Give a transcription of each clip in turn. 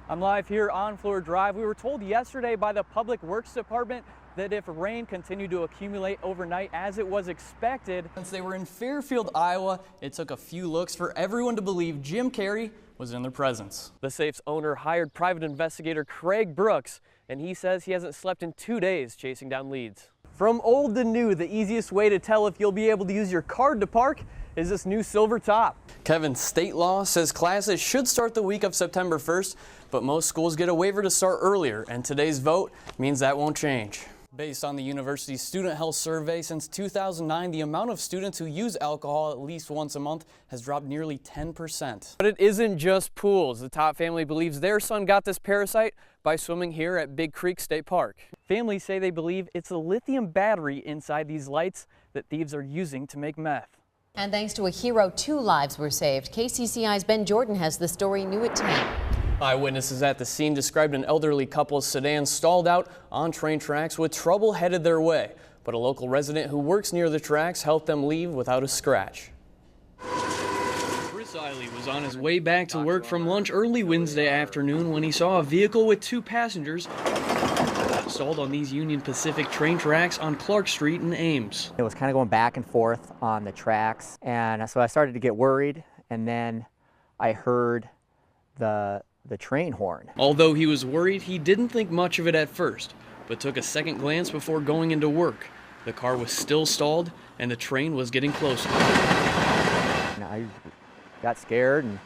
I'm live here on Fleur Drive. We were told yesterday by the Public Works Department that if rain continued to accumulate overnight as it was expected, since they were in Fairfield, Iowa, it took a few looks for everyone to believe Jim Carrey was in their presence. The safe's owner hired private investigator Craig Brooks, and he says he hasn't slept in 2 days chasing down leads. From old to new, the easiest way to tell if you'll be able to use your card to park is this new silver top. Kevin, state law says classes should start the week of September 1st, but most schools get a waiver to start earlier, and today's vote means that won't change. Based on the university's student health survey, since 2009, the amount of students who use alcohol at least once a month has dropped nearly 10%. But it isn't just pools. The Top family believes their son got this parasite by swimming here at Big Creek State Park. Families say they believe it's a lithium battery inside these lights that thieves are using to make meth. And thanks to a hero, 2 lives were saved. KCCI's Ben Jordan has the story new at 10. Eyewitnesses at the scene described an elderly couple's sedan stalled out on train tracks with trouble headed their way. But a local resident who works near the tracks helped them leave without a scratch. Chris Eiley was on his way back to work from lunch early Wednesday afternoon when he saw a vehicle with 2 passengers stalled on these Union Pacific train tracks on Clark Street in Ames. It was kind of going back and forth on the tracks, and so I started to get worried, and then I heard the train horn. Although he was worried, he didn't think much of it at first, but took a second glance before going into work. The car was still stalled, and the train was getting closer. And I got scared and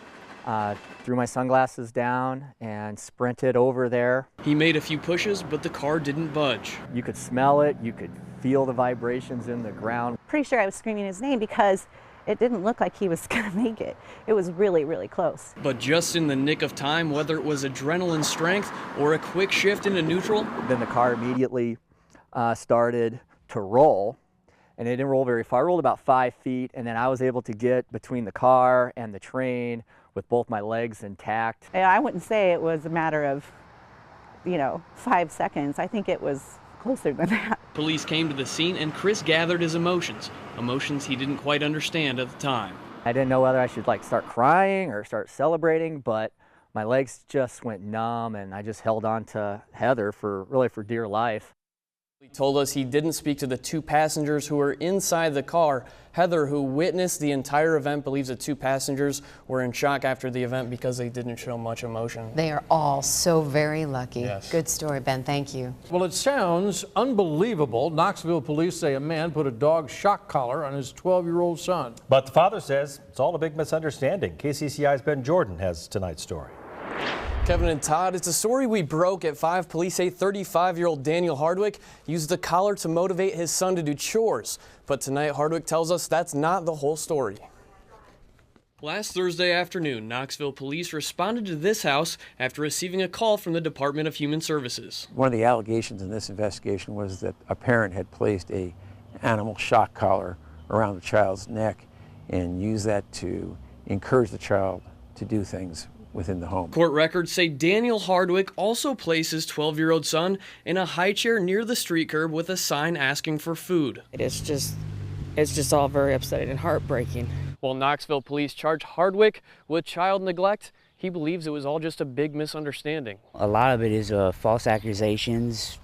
threw my sunglasses down and sprinted over there. He made a few pushes, but the car didn't budge. You could smell it, you could feel the vibrations in the ground. Pretty sure I was screaming his name because it didn't look like he was going to make it. It was really, really close. But just in the nick of time, whether it was adrenaline strength or a quick shift into neutral, then the car immediately started to roll, and it didn't roll very far. I rolled about 5 feet, and then I was able to get between the car and the train with both my legs intact. I wouldn't say it was a matter of, 5 seconds. I think it was closer than that. Police came to the scene and Chris gathered his emotions he didn't quite understand at the time. I didn't know whether I should start crying or start celebrating, but my legs just went numb and I just held on to Heather for dear life. He told us he didn't speak to the 2 passengers who were inside the car. Heather, who witnessed the entire event, believes the 2 passengers were in shock after the event because they didn't show much emotion. They are all so very lucky. Yes. Good story, Ben. Thank you. Well, it sounds unbelievable. Knoxville police say a man put a dog shock collar on his 12-year-old son. But the father says it's all a big misunderstanding. KCCI's Ben Jordan has tonight's story. Kevin and Todd, it's a story we broke at 5. Police say 35-year-old Daniel Hardwick used the collar to motivate his son to do chores. But tonight, Hardwick tells us that's not the whole story. Last Thursday afternoon, Knoxville police responded to this house after receiving a call from the Department of Human Services. One of the allegations in this investigation was that a parent had placed an animal shock collar around the child's neck and used that to encourage the child to do things within the home. Court records say Daniel Hardwick also placed his 12-year-old son in a high chair near the street curb with a sign asking for food. It's just all very upsetting and heartbreaking. While Knoxville police charge Hardwick with child neglect, he believes it was all just a big misunderstanding. A lot of it is false accusations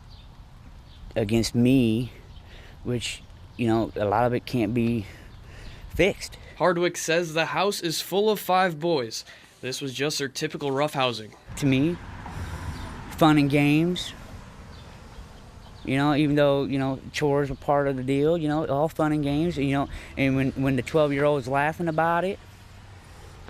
against me, which, a lot of it can't be fixed. Hardwick says the house is full of 5 boys. This was just their typical roughhousing. To me, fun and games, even though, chores were part of the deal, all fun and games, and when the 12-year-old is laughing about it,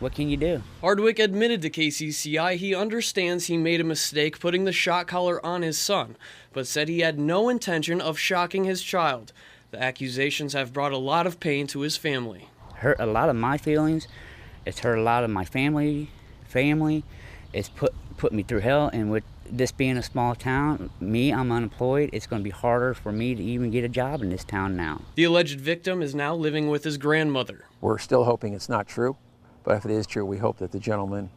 what can you do? Hardwick admitted to KCCI he understands he made a mistake putting the shock collar on his son, but said he had no intention of shocking his child. The accusations have brought a lot of pain to his family. Hurt a lot of my feelings. It's hurt a lot of my family. It's put me through hell, and with this being a small town, I'm unemployed. It's going to be harder for me to even get a job in this town now. The alleged victim is now living with his grandmother. We're still hoping it's not true, but if it is true, we hope that the gentleman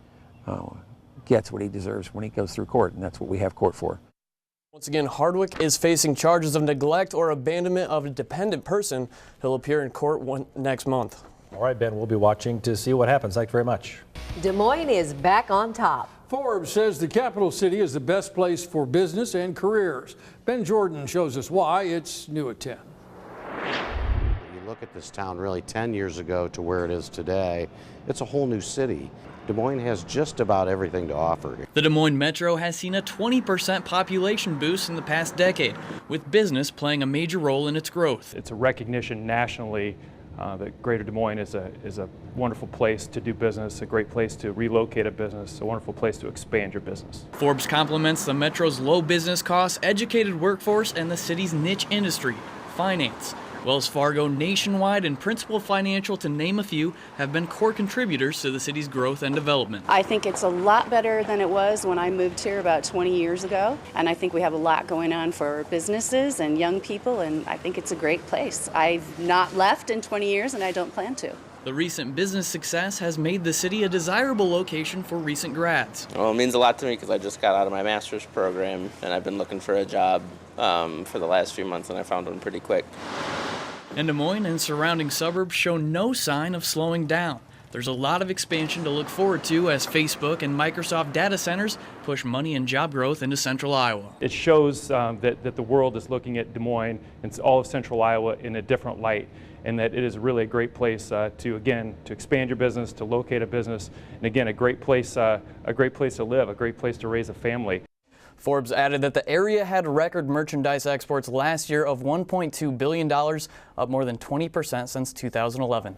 gets what he deserves when he goes through court, and that's what we have court for. Once again, Hardwick is facing charges of neglect or abandonment of a dependent person. He'll appear in court next month. All right, Ben, we'll be watching to see what happens. Thanks very much. Des Moines is back on top. Forbes says the capital city is the best place for business and careers. Ben Jordan shows us why. It's new at 10. You look at this town really 10 years ago to where it is today, it's a whole new city. Des Moines has just about everything to offer. The Des Moines Metro has seen a 20% population boost in the past decade, with business playing a major role in its growth. It's a recognition nationally that Greater Des Moines is a wonderful place to do business, a great place to relocate a business, a wonderful place to expand your business. Forbes compliments the Metro's low business costs, educated workforce, and the city's niche industry, finance. Wells Fargo, Nationwide, and Principal Financial, to name a few, have been core contributors to the city's growth and development. I think it's a lot better than it was when I moved here about 20 years ago, and I think we have a lot going on for businesses and young people, and I think it's a great place. I've not left in 20 years, and I don't plan to. The recent business success has made the city a desirable location for recent grads. Well, it means a lot to me because I just got out of my master's program, and I've been looking for a job for the last few months, and I found one pretty quick. And Des Moines and surrounding suburbs show no sign of slowing down. There's a lot of expansion to look forward to as Facebook and Microsoft data centers push money and job growth into central Iowa. It shows that the world is looking at Des Moines and all of central Iowa in a different light, and that it is really a great place to expand your business, to locate a business, and again, a great place to live, a great place to raise a family. Forbes added that the area had record merchandise exports last year of $1.2 billion, up more than 20% since 2011.